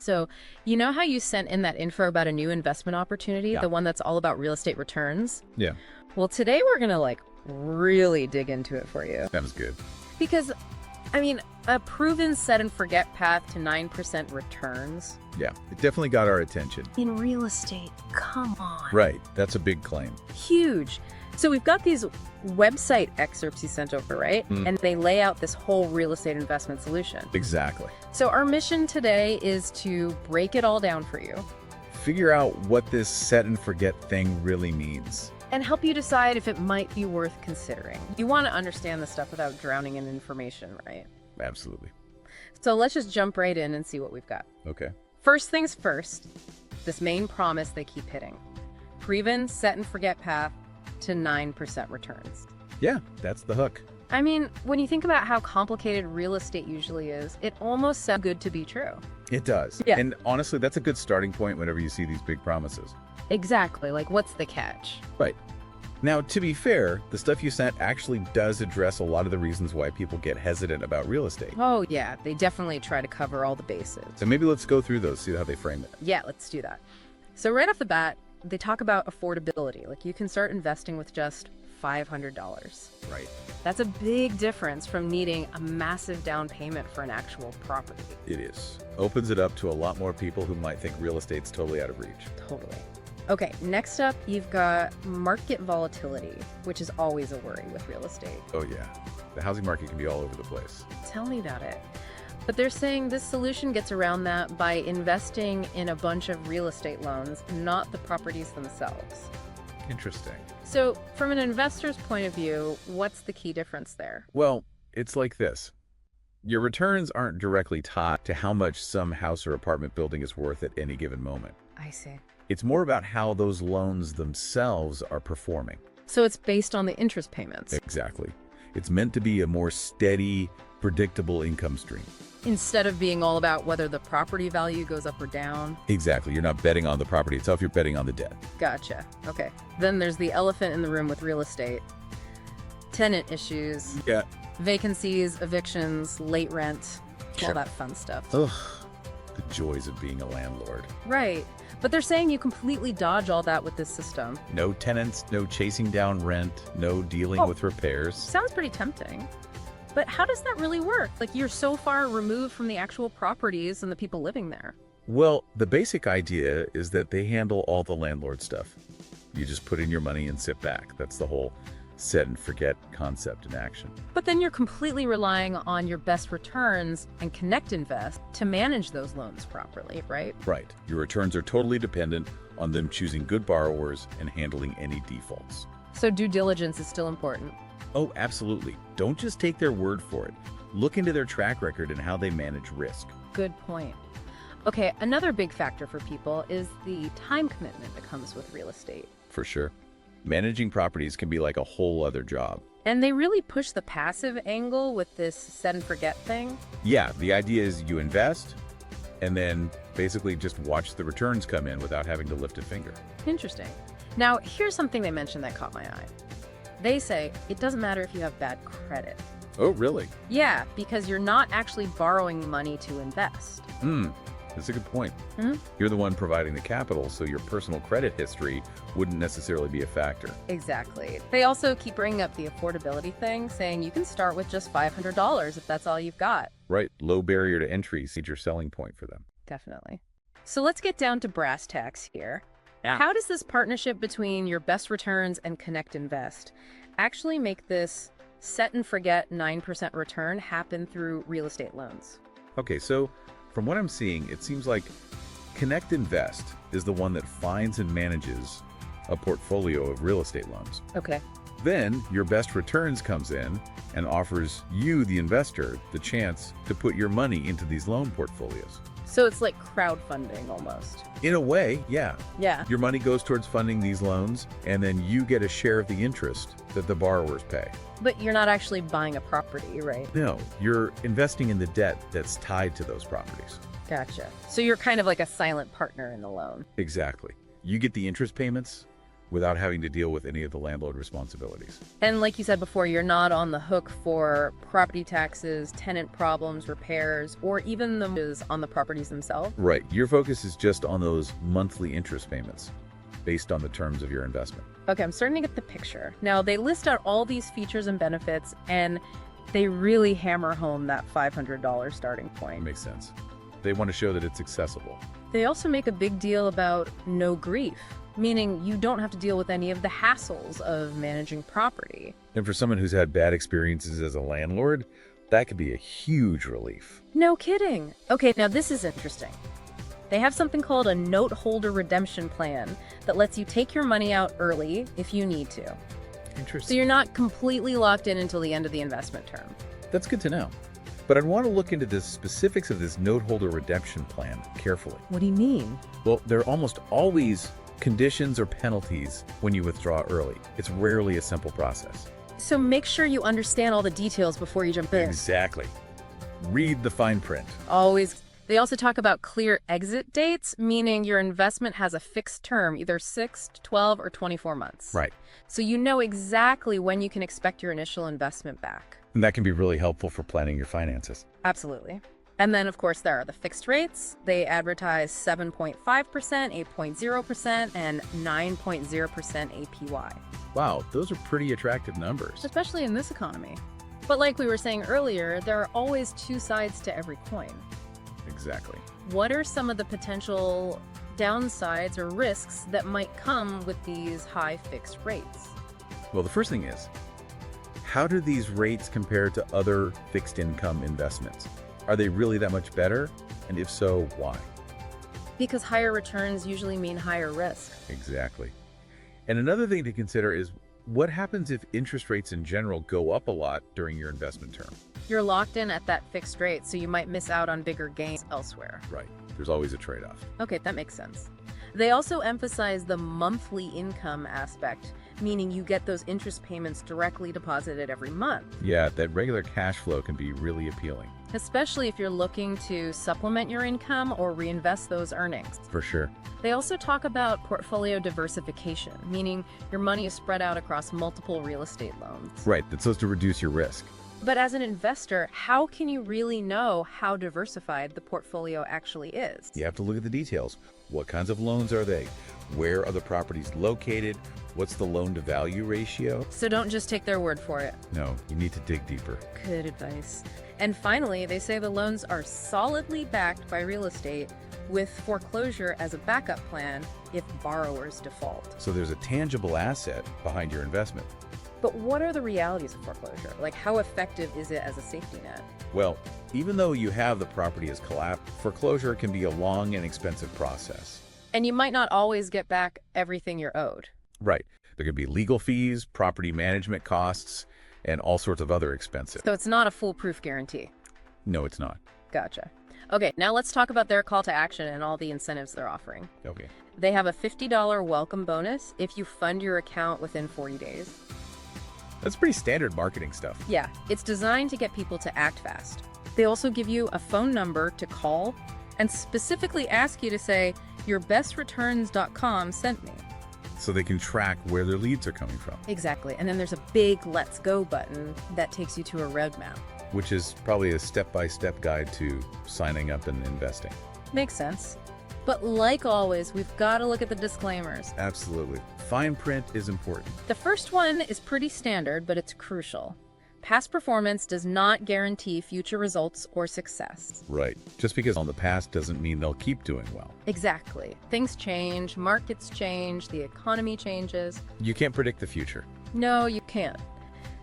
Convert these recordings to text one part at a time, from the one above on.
So, you know how you sent in that info about a new investment opportunity, Yeah. the one that's all about real estate returns? Yeah, Well, today we're going to really dig into it for you. that was good. Because, a proven set and forget path to 9% returns Yeah, it definitely got our attention. in real estate. Come on. Right, that's a big claim. Huge. So we've got these website excerpts you sent over, right? Mm. And they lay out this whole real estate investment solution. Exactly. So our mission today is to break it all down for you Figure out what this set and forget thing really means. and help you decide if it might be worth considering. You want to understand this stuff without drowning in information, right? Absolutely. So let's just jump right in and see what we've got. Okay. First things first, this main promise they keep hitting. Proven set and forget path to 9% returns. Yeah, that's the hook. When you think about how complicated real estate usually is, it almost sounds good to be true. It does. Yeah. And honestly, that's a good starting point whenever you see these big promises. Exactly. What's the catch? Right. Now, to be fair, the stuff you sent actually does address a lot of the reasons why people get hesitant about real estate. Oh, yeah. They definitely try to cover all the bases. So maybe let's go through those, see how they frame it. Yeah, let's do that. So right off the bat, they talk about affordability. You can start investing with just $500. Right. That's a big difference from needing a massive down payment for an actual property. It is. Opens it up to a lot more people who might think real estate's totally out of reach. Totally. Okay, next up, you've got market volatility, which is always a worry with real estate. Oh yeah. The housing market can be all over the place. Tell me about it. But they're saying this solution gets around that by investing in a bunch of real estate loans, not the properties themselves. Interesting. So, from an investor's point of view, what's the key difference there? Well, it's like this. Your returns aren't directly tied to how much some house or apartment building is worth at any given moment. I see. It's more about how those loans themselves are performing. So it's based on the interest payments. Exactly. It's meant to be a more steady, predictable income stream. Instead of being all about whether the property value goes up or down. Exactly. You're not betting on the property itself, you're betting on the debt. Gotcha. Okay. Then there's the elephant in the room with real estate. Tenant issues, Yeah. vacancies, evictions, late rent, all Sure. that fun stuff. Ugh. The joys of being a landlord. Right. But they're saying you completely dodge all that with this system. No tenants, no chasing down rent, no dealing Oh. with repairs. Sounds pretty tempting. But how does that really work? You're so far removed from the actual properties and the people living there. Well, the basic idea is that they handle all the landlord stuff. You just put in your money and sit back. That's the whole set and forget concept in action. But then you're completely relying on your best returns and Connect Invest to manage those loans properly, right? Right. Your returns are totally dependent on them choosing good borrowers and handling any defaults. So due diligence is still important. Oh, absolutely. Don't just take their word for it. Look into their track record and how they manage risk. Good point. Okay, another big factor for people is the time commitment that comes with real estate. For sure. Managing properties can be like a whole other job. And they really push the passive angle with this set and forget thing. Yeah, the idea is you invest and then basically just watch the returns come in without having to lift a finger. Interesting. Now, here's something they mentioned that caught my eye. They say it doesn't matter if you have bad credit. Oh, really? Yeah, because you're not actually borrowing money to invest. That's a good point. Mhm. You're the one providing the capital, so your personal credit history wouldn't necessarily be a factor. Exactly. They also keep bringing up the affordability thing, saying you can start with just $500 if that's all you've got. Right, low barrier to entry is a major selling point for them. Definitely. So let's get down to brass tacks here. Yeah. How does this partnership between your best returns and Connect Invest actually make this set and forget 9% return happen through real estate loans? Okay, so from what I'm seeing, it seems like Connect Invest is the one that finds and manages a portfolio of real estate loans. Okay. Then your best returns comes in and offers you, the investor, the chance to put your money into these loan portfolios. So it's like crowdfunding almost. In a way, yeah. Yeah. Your money goes towards funding these loans, and then you get a share of the interest that the borrowers pay. But you're not actually buying a property, right? No, you're investing in the debt that's tied to those properties. Gotcha. So you're kind of like a silent partner in the loan. Exactly. You get the interest payments, without having to deal with any of the landlord responsibilities. And like you said before, you're not on the hook for property taxes, tenant problems, repairs, or even the mortgages on the properties themselves. Right. Your focus is just on those monthly interest payments based on the terms of your investment. Okay, I'm starting to get the picture. Now, they list out all these features and benefits, and they really hammer home that $500 starting point. Makes sense. They want to show that it's accessible. They also make a big deal about no grief, meaning you don't have to deal with any of the hassles of managing property. And for someone who's had bad experiences as a landlord, that could be a huge relief. No kidding. Okay, now this is interesting. They have something called a note holder redemption plan that lets you take your money out early if you need to. So Interesting. you're not completely locked in until the end of the investment term. That's good to know. But I'd want to look into the specifics of this note holder redemption plan carefully. What do you mean? Well, there are almost always conditions or penalties when you withdraw early. It's rarely a simple process. So make sure you understand all the details before you jump in. Exactly. Read the fine print. Always. They also talk about clear exit dates, meaning your investment has a fixed term, either 6, 12, or 24 months. Right. So you know exactly when you can expect your initial investment back. And that can be really helpful for planning your finances. Absolutely. And then, of course, there are the fixed rates. They advertise 7.5%, 8.0%, and 9.0% APY. Wow, those are pretty attractive numbers. Especially in this economy. But like we were saying earlier, there are always two sides to every coin. Exactly. What are some of the potential downsides or risks that might come with these high fixed rates? Well, the first thing is, how do these rates compare to other fixed income investments? Are they really that much better? And if so, why? Because higher returns usually mean higher risk. Exactly. And another thing to consider is what happens if interest rates in general go up a lot during your investment term? You're locked in at that fixed rate, so you might miss out on bigger gains elsewhere. Right. There's always a trade-off. Okay, that makes sense. They also emphasize the monthly income aspect, meaning you get those interest payments directly deposited every month. Yeah, that regular cash flow can be really appealing. Especially if you're looking to supplement your income or reinvest those earnings. For sure. They also talk about portfolio diversification, meaning your money is spread out across multiple real estate loans. Right, that's supposed to reduce your risk. But as an investor, how can you really know how diversified the portfolio actually is? You have to look at the details. What kinds of loans are they? Where are the properties located? What's the loan-to-value ratio? So don't just take their word for it. No, you need to dig deeper. Good advice. And finally, they say the loans are solidly backed by real estate with foreclosure as a backup plan if borrowers default. So there's a tangible asset behind your investment. But what are the realities of foreclosure? Like, how effective is it as a safety net? Well, even though you have the property as collapsed, foreclosure can be a long and expensive process. And you might not always get back everything you're owed. Right. There could be legal fees, property management costs, and all sorts of other expenses. So it's not a foolproof guarantee. No, it's not. Gotcha. Okay, now let's talk about their call to action and all the incentives they're offering. Okay. They have a $50 welcome bonus if you fund your account within 40 days. That's pretty standard marketing stuff. Yeah, it's designed to get people to act fast. They also give you a phone number to call and specifically ask you to say, yourbestreturns.com sent me. So they can track where their leads are coming from, Exactly. And then there's a big Let's Go button that takes you to a roadmap. which is probably a step-by-step guide to signing up and investing. Makes sense. But like always, we've got to look at the disclaimers. Absolutely. Fine print is important. The first one is pretty standard, but it's crucial. Past performance does not guarantee future results or success. Right. Just because on the past doesn't mean they'll keep doing well. Exactly. Things change, markets change, the economy changes. You can't predict the future. No, you can't.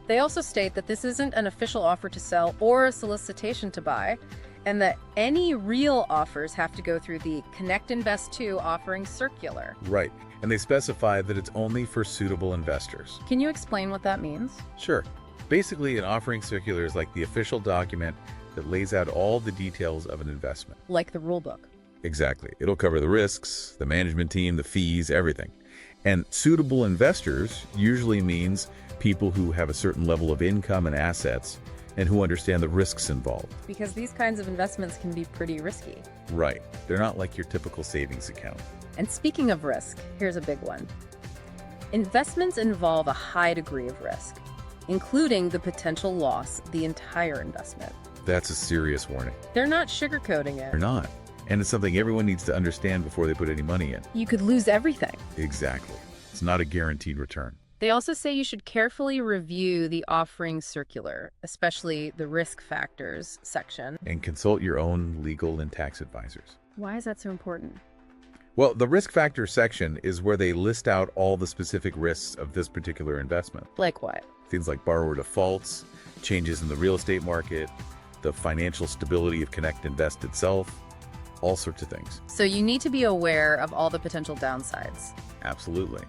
They also state that this isn't an official offer to sell or a solicitation to buy, and that any real offers have to go through the Connect Invest 2 offering circular. Right. And they specify that it's only for suitable investors. Can you explain what that means? Sure. Basically, an offering circular is like the official document that lays out all the details of an investment. Like the rulebook. Exactly. It'll cover the risks, the management team, the fees, everything. And suitable investors usually means people who have a certain level of income and assets and who understand the risks involved. Because these kinds of investments can be pretty risky. Right. They're not like your typical savings account. And speaking of risk, here's a big one. Investments involve a high degree of risk, including the potential loss of the entire investment. That's a serious warning. They're not sugarcoating They're it. not. And it's something everyone needs to understand before they put any money in. You could lose everything. Exactly. It's not a guaranteed return. They also say you should carefully review the offering circular, especially the risk factors section. And consult your own legal and tax advisors. Why is that so important? Well, the risk factor section is where they list out all the specific risks of this particular investment. Like what? Things like borrower defaults, changes in the real estate market, the financial stability of Connect Invest itself, all sorts of things. So you need to be aware of all the potential downsides. Absolutely.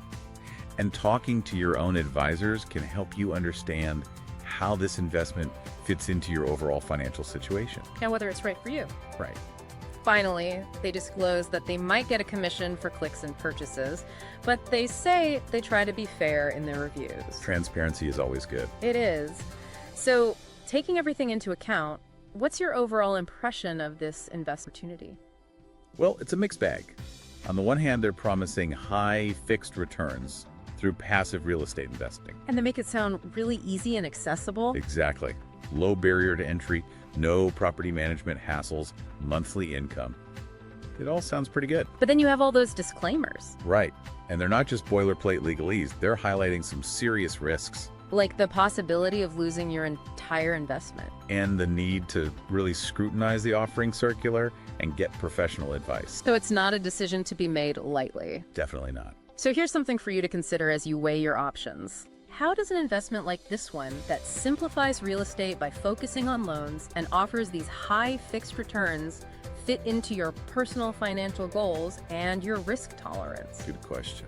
And talking to your own advisors can help you understand how this investment fits into your overall financial situation. And whether it's right for you. Right. Finally, they disclose that they might get a commission for clicks and purchases, but they say they try to be fair in their reviews. Transparency is always good. It is. So, taking everything into account, what's your overall impression of this investment opportunity? Well, it's a mixed bag. On the one hand, they're promising high fixed returns through passive real estate investing. And they make it sound really easy and accessible. Exactly. Low barrier to entry, no property management hassles, monthly income. It all sounds pretty good. But then you have all those disclaimers, Right. And they're not just boilerplate legalese. They're highlighting some serious risks like the possibility of losing your entire investment. and the need to really scrutinize the offering circular and get professional advice. So it's not a decision to be made lightly. Definitely not. So here's something for you to consider as you weigh your options. How does an investment like this one that simplifies real estate by focusing on loans and offers these high fixed returns fit into your personal financial goals and your risk tolerance? Good question.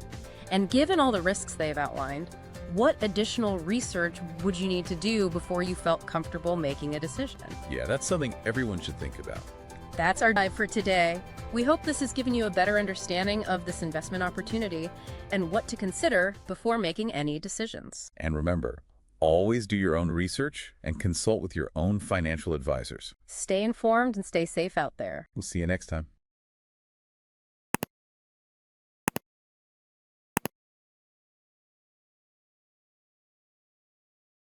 And given all the risks they've outlined, what additional research would you need to do before you felt comfortable making a decision? Yeah, that's something everyone should think about. That's our dive for today. We hope this has given you a better understanding of this investment opportunity and what to consider before making any decisions. And remember, always do your own research and consult with your own financial advisors. Stay informed and stay safe out there. We'll see you next time.